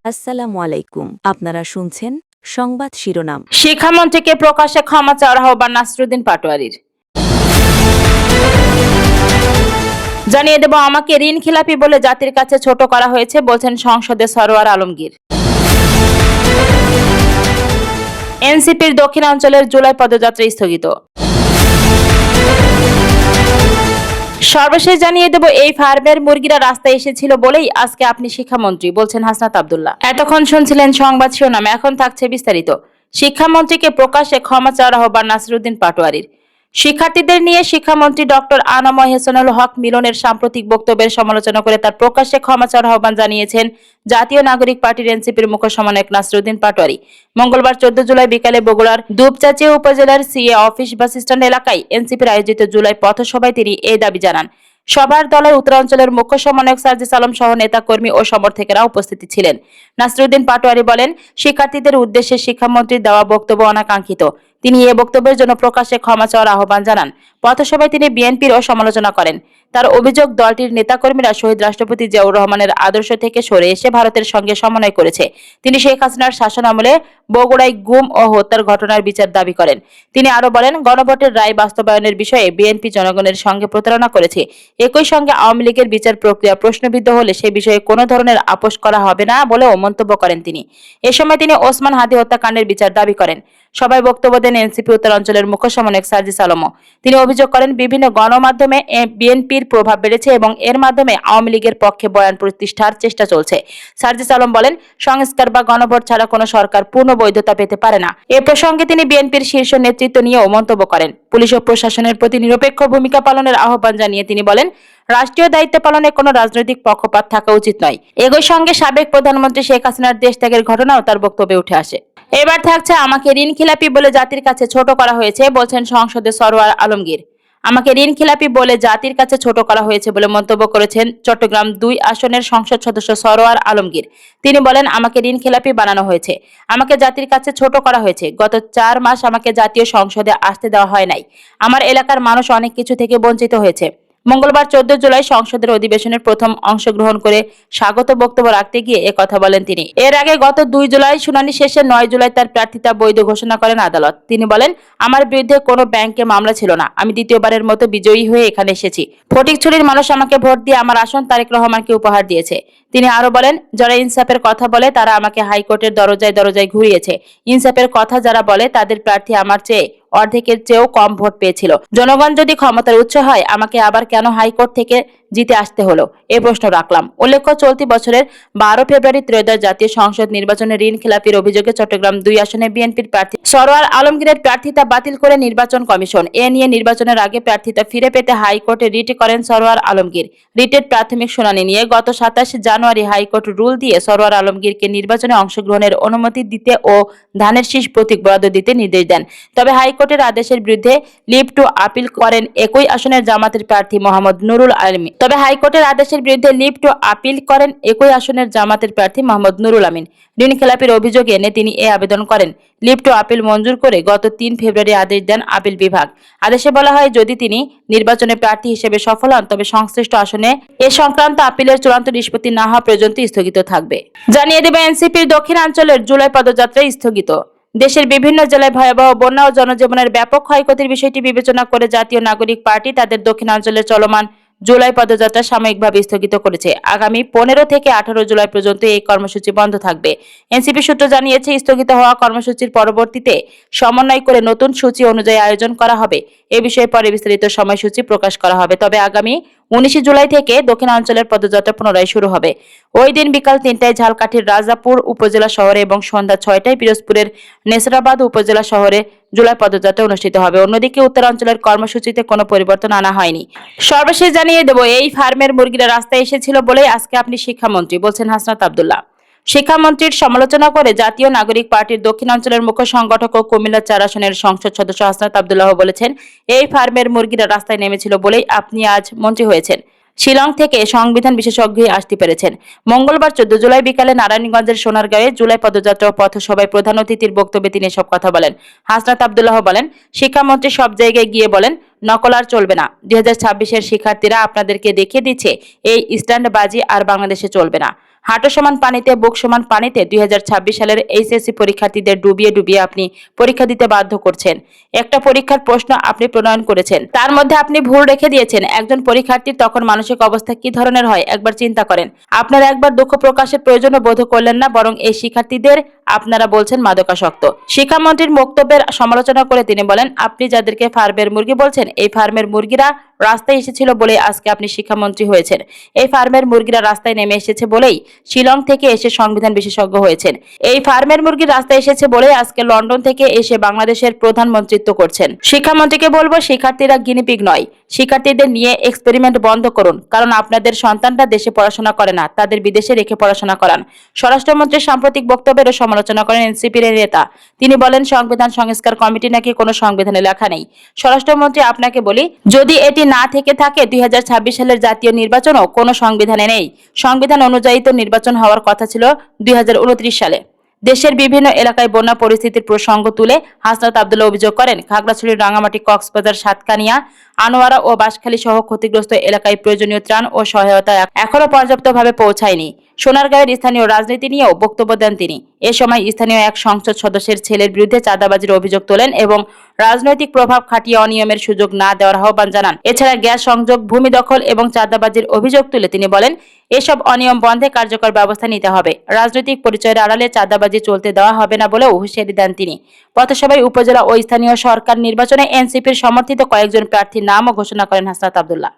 আসসালামু আলাইকুম। আপনারা শুনছেন সংবাদ শিরোনাম। শিক্ষামন্ত্রীকে প্রকাশ্যে ক্ষমা চাওয়ার আহ্বান নাসিরুদ্দিন পাটোয়ারীর। জানিয়ে দেব, আমাকে ঋণ খেলাপি বলে জাতির কাছে ছোট করা হয়েছে, বলছেন সংসদে সরোয়ার আলমগীর। এনসিপির দক্ষিণাঞ্চলের জুলাই পদযাত্রা স্থগিত। সর্বশেষ জানিয়ে দেব, এই ফার্মের মুরগিরা রাস্তায় এসেছিল বলেই আজকে আপনি শিক্ষামন্ত্রী, বলছেন হাসনাত আব্দুল্লাহ। এতক্ষণ শুনছিলেন সংবাদ শিরোনাম, এখন থাকছে বিস্তারিত। শিক্ষামন্ত্রীকে প্রকাশ্যে ক্ষমা চাওয়ার আহ্বান নাসিরুদ্দিন পাটোয়ারীর। শিক্ষার্থীদের নিয়ে শিক্ষামন্ত্রী ডক্টর আনম হেসানুল হক মিলনের সাম্প্রতিক বক্তব্যের সমালোচনা করে তার প্রকাশ্যে ক্ষমা চাওয়ার আহ্বান জানিয়েছেন জাতীয় নাগরিক পার্টির এনসিপির মুখ্য সমন্বয়ক নাসিরুদ্দিন পাটোয়ারী। মঙ্গলবার 14 জুলাই বিকালে বগুড়ার দুপচাচিয়া উপজেলার সিএ অফিস বাস স্ট্যান্ড এলাকায় এনসিপির আয়োজিত জুলাই পথসভায় তিনি এই দাবি জানান। সভার দলের উত্তরাঞ্চলের মুখ্য সমন্বয়ক সার্জিস আলম সহ নেতাকর্মী ও সমর্থকেরা উপস্থিত ছিলেন। নাসিরুদ্দিন পাটোয়ারী বলেন, শিক্ষার্থীদের উদ্দেশ্যে শিক্ষামন্ত্রীর দেওয়া বক্তব্য অনাকাঙ্ক্ষিত। তিনি এ বক্তব্যের জন্য প্রকাশ্যে ক্ষমা চাওয়ার আহ্বান জানান। পথসভায় তিনি বিএনপিরও সমালোচনা করেন। তার অভিযোগ, দলটির নেতাকর্মীরা শহীদ রাষ্ট্রপতি জিয়াউর রহমানের আদর্শ থেকে সরে এসে ভারতের সঙ্গে সমন্বয় করেছে। তিনি শেখ হাসিনার শাসন আমলে বগুড়ায় গুম ও হত্যার ঘটনার বিচার দাবি করেন। তিনি আরো বলেন, গণভোটের রায় বাস্তবায়নের বিষয়ে বিএনপি জনগণের সঙ্গে প্রতারণা করেছে। একই সঙ্গে আওয়ামী লীগের বিচার প্রক্রিয়া প্রশ্নবিদ্ধ হলে সে বিষয়ে কোনো ধরনের আপোষ করা হবে না বলেও মন্তব্য করেন তিনি। এ সময় তিনি ওসমান হাদি হত্যাকাণ্ডের বিচার দাবি করেন। সভায় বক্তব্য দেন এনসিপি উত্তরাঞ্চলের মুখ্য সমন্বয়ক সার্জিস আলমও। তিনি অভিযোগ করেন, বিভিন্ন গণমাধ্যমে বিএনপির প্রভাব বেড়েছে এবং এর মাধ্যমে আওয়ামী লীগের পক্ষে বয়ান প্রতিষ্ঠার চেষ্টা চলছে। সার্জিস আলম বলেন, সংস্কার বা গণভোট ছাড়া কোনো সরকার পূর্ণ বৈধতা পেতে পারে না। এ প্রসঙ্গে তিনি বিএনপির শীর্ষ নেতৃত্ব নিয়েও মন্তব্য করেন। পুলিশ ও প্রশাসনের প্রতি নিরপেক্ষ ভূমিকা পালনের আহ্বান জানিয়ে তিনি বলেন, রাষ্ট্রীয় দায়িত্ব পালনে কোনো রাজনৈতিক পক্ষপাত থাকা উচিত নয়। একই সঙ্গে সাবেক প্রধানমন্ত্রী শেখ হাসিনার দেশ ত্যাগের ঘটনাও তার বক্তব্যে উঠে আসে। এবার থাকছে, আমাকে ঋণ খেলাপি বলে জাতির কাছে ছোট করা হয়েছে, বলছেন সংসদে সরোয়ার আলমগীর। আমাকে ঋণ খেলাপি বলে জাতির কাছে ছোট করা হয়েছে বলে মন্তব্য করেছেন চট্টগ্রাম 2 আসনের সংসদ সদস্য সরোয়ার আলমগীর। তিনি বলেন, আমাকে ঋণ খেলাপি বানানো হয়েছে, আমাকে জাতির কাছে ছোট করা হয়েছে। গত 4 মাস আমাকে জাতীয় সংসদে আসতে দেওয়া হয় নাই। আমার এলাকার মানুষ অনেক কিছু থেকে বঞ্চিত হয়েছে। মঙ্গলবার 14 জুলাই সংসদের অধিবেশনের প্রথম অংশগ্রহণ করে স্বাগত বক্তব্য রাখতে গিয়ে একথা বলেন তিনি। এর আগে গত 2 জুলাই শুনানি শেষে 9 জুলাই তার প্রার্থিতা বৈধ ঘোষণা করেন আদালত। তিনি বলেন, আমার বিরুদ্ধে কোনো ব্যাংকে মামলা ছিল না। আমি দ্বিতীয়বারের মতো বিজয়ী হয়ে এখানে এসেছি। ফটিকছড়ির মানুষ আমাকে ভোট দিয়ে আমার আসন তারেক রহমানকে উপহার দিয়েছে। তিনি আরো বলেন, যারা ইনসাফের কথা বলে তারা আমাকে হাইকোর্টের দরজায় দরজায় ঘুরিয়েছে। ইনসাফের কথা যারা বলে তাদের প্রার্থী আমার চেয়ে অর্ধেকের চেয়েও কম ভোট পেয়েছিল। জনগণ যদি ক্ষমতার উৎস হয়, আমাকে আবার কেন হাইকোর্ট থেকে জিতে আসতে হলো, এ প্রশ্ন রাখলাম। উল্লেখ্য, চলতি বছরের 12 ফেব্রুয়ারি ত্রয়োদশ জাতীয় সংসদ নির্বাচনে ঋণ খেলাপির অভিযোগে চট্টগ্রাম 2 আসনে বিএনপির প্রার্থী সরোয়ার আলমগীরের প্রার্থিতা বাতিল করে নির্বাচন কমিশন। এ নিয়ে নির্বাচনের আগে প্রার্থিতা ফিরে পেতে হাইকোর্টে রিট করেন সরোয়ার আলমগীর। রিটের প্রাথমিক শুনানি নিয়ে গত 27 জানুয়ারি হাইকোর্ট রুল দিয়ে সরোয়ার আলমগীরকে নির্বাচনে অংশগ্রহণের অনুমতি দিতে ও ধানের শীষ প্রতীক বরাদ্দ দিতে নির্দেশ দেন। তবে হাইকোর্টের আদেশের বিরুদ্ধে লিভ টু আপিল করেন একই আসনের জামাতের প্রার্থী মোহাম্মদ নুরুল আমিন। ঋণ খেলাপির অভিযোগ এনে তিনি এ আবেদন করেন। লিভ টু আপিল মঞ্জুর করে গত 3 ফেব্রুয়ারি আদেশ দেন আপিল বিভাগ। আদেশে বলা হয়, যদি তিনি নির্বাচনে প্রার্থী হিসেবে সফল হন তবে সংশ্লিষ্ট আসনে এ সংক্রান্ত আপিলের চূড়ান্ত নিষ্পত্তি না হওয়া পর্যন্ত স্থগিত থাকবে। জানিয়ে দেবে, এনসিপির দক্ষিণাঞ্চলের জুলাই পদযাত্রা স্থগিত। দেশের বিভিন্ন জেলায় ভয়াবহ বন্যা ও জনজীবনের ব্যাপক ক্ষয়ক্ষতির বিষয়টি বিবেচনা করে জাতীয় নাগরিক পার্টি তাদের দক্ষিণাঞ্চলে চলমান জুলাই পদযাত্রা সাময়িকভাবে স্থগিত করেছে। আগামী 15 থেকে 18 জুলাই পর্যন্ত এই কর্মসূচি বন্ধ থাকবে। এনসিপি সূত্র জানিয়েছে, স্থগিত হওয়া কর্মসূচির পরবর্তীতে সমন্বয় করে নতুন সূচি অনুযায়ী আয়োজন করা হবে। এ বিষয়ে পরে বিস্তারিত সময়সূচি প্রকাশ করা হবে। তবে আগামী 19 জুলাই থেকে দক্ষিণাঞ্চলের পদযাত্রা পুনরায় শুরু হবে। ওই দিন বিকাল 3টায় ঝালকাঠির রাজাপুর উপজেলা শহরে এবং সন্ধ্যা 6টায় পিরোজপুরের নেসরাবাদ উপজেলা শহরে জুলাই পদযাত্রা অনুষ্ঠিত হবে। অন্যদিকে উত্তরাঞ্চলের কর্মসূচিতে কোনো পরিবর্তন আনা হয়নি। সর্বশেষ জানিয়ে দেব, এই ফার্মের মুরগিরা রাস্তায় এসেছিল বলেই আজকে আপনি শিক্ষামন্ত্রী, বলছেন হাসনাত আব্দুল্লাহ। শিক্ষামন্ত্রীর সমালোচনা করে জাতীয় নাগরিক পার্টির দক্ষিণাঞ্চলের মুখ্য সংগঠক ও কুমিল্লা 4 আসনের সংসদ সদস্য হাসনাত আব্দুল্লাহ বলেছেন, এই ফার্মের মুরগিরা রাস্তায় নেমেছিল বলেই আপনি আজ মন্ত্রী হয়েছেন। শিলং থেকে সংবিধান বিশেষজ্ঞ আসতে পেরেছেন। মঙ্গলবার 14 জুলাই বিকালে নারায়ণগঞ্জের সোনারগাঁয়ে জুলাই পদযাত্রা ও পথসভায় প্রধান অতিথির বক্তব্যে তিনি সব কথা বলেন। হাসনাত আব্দুল্লাহ বলেন, শিক্ষামন্ত্রী সব জায়গায় গিয়ে বলেন, নকল আর চলবে না। 2026-এর শিক্ষার্থীরা আপনাদেরকে দেখিয়ে দিচ্ছে এই স্ট্যান্ডবাজি আর বাংলাদেশে চলবে না। হাঁটু সমান পানিতে, বুক সমান পানিতে 2026 সালের এইচএসসি পরীক্ষার্থীদের ডুবিয়ে ডুবিয়ে আপনি পরীক্ষা দিতে বাধ্য করছেন। একটা পরীক্ষার প্রশ্ন আপনি প্রণয়ন করেছেন, তার মধ্যে আপনি ভুল রেখে দিয়েছেন। একজন পরীক্ষার্থীর তখন মানসিক অবস্থা কি ধরনের হয় একবার চিন্তা করেন। আপনারা একবার দুঃখ প্রকাশের প্রয়োজনও বোধ করলেন না, বরং এই শিক্ষার্থীদের আপনারা বলছেন মাদকাসক্ত। শিক্ষামন্ত্রীর বক্তব্যের সমালোচনা করে তিনি বলেন, আপনি যাদেরকে ফার্মের মুরগি বলছেন, এই ফার্মের মুরগিরা রাস্তায় এসেছিল বলেই আজকে আপনি শিক্ষামন্ত্রী হয়েছেন। এই ফার্মের মুরগিরা রাস্তায় নেমে এসেছে বলেই শিলং থেকে এসে সংবিধান বিশেষজ্ঞ হয়েছেন। এই ফার্মের মুরগি রাস্তায় এসেছে বলেই আজকে লন্ডন থেকে এসে বাংলাদেশের প্রধানমন্ত্রিত্ব করছেন। শিক্ষামন্ত্রীকে বলবো, শিক্ষার্থীরা গিনিপিগ নয়। শিক্ষার্থীদের নিয়ে এক্সপেরিমেন্ট বন্ধ করুন, কারণ আপনাদের সন্তানরা দেশে পড়াশোনা করে না, তাদের বিদেশে রেখে পড়াশোনা করান। স্বরাষ্ট্রমন্ত্রীর সাম্প্রতিক বক্তব্যের সমালোচনা করেন এনসিপির নেতা। তিনি বলেন, সংবিধান সংস্কার কমিটি নাকি কোনো সংবিধানে লেখা নেই। স্বরাষ্ট্রমন্ত্রী, আপনাকে বলি, যদি এটি না থেকে থাকে 2026 সালের জাতীয় নির্বাচনও কোনো সংবিধানে নেই। সংবিধান অনুযায়ী তো নির্বাচন হওয়ার কথা ছিল 2029 সালে। দেশের বিভিন্ন এলাকায় বন্যা পরিস্থিতির প্রসঙ্গ তুলে হাসনাত আব্দুল্লাহ অভিযোগ করেন, খাগড়াছড়ি, রাঙামাটি, কক্সবাজার, সাতকানিয়া, আনোয়ারা ও বাঁশখালী সহ ক্ষতিগ্রস্ত এলাকায় প্রয়োজনীয় ত্রাণ ও সহায়তা এখনো পর্যাপ্তভাবে পৌঁছায়নি। সোনারগাঁয়ের স্থানীয় রাজনীতি নিয়েও বক্তব্য দেন তিনি। এ সময় স্থানীয় এক সংসদ সদস্যের ছেলের বিরুদ্ধে চাঁদাবাজির অভিযোগ তোলেন এবং রাজনৈতিক প্রভাব খাটিয়ে অনিয়মের সুযোগ না দেওয়ার আহ্বান জানান। এছাড়া গ্যাস সংযোগ, ভূমি দখল এবং চাঁদাবাজির অভিযোগ তুলে তিনি বলেন, এসব অনিয়ম বন্ধে কার্যকর ব্যবস্থা নিতে হবে। রাজনৈতিক পরিচয়ের আড়ালে চাঁদাবাজি চলতে দেওয়া হবে না বলেও হুঁশিয়ারি দেন তিনি। পথসভায় উপজেলা ও স্থানীয় সরকার নির্বাচনে এনসিপির সমর্থিত কয়েকজন প্রার্থীর নামও ঘোষণা করেন হাসনাত আব্দুল্লাহ।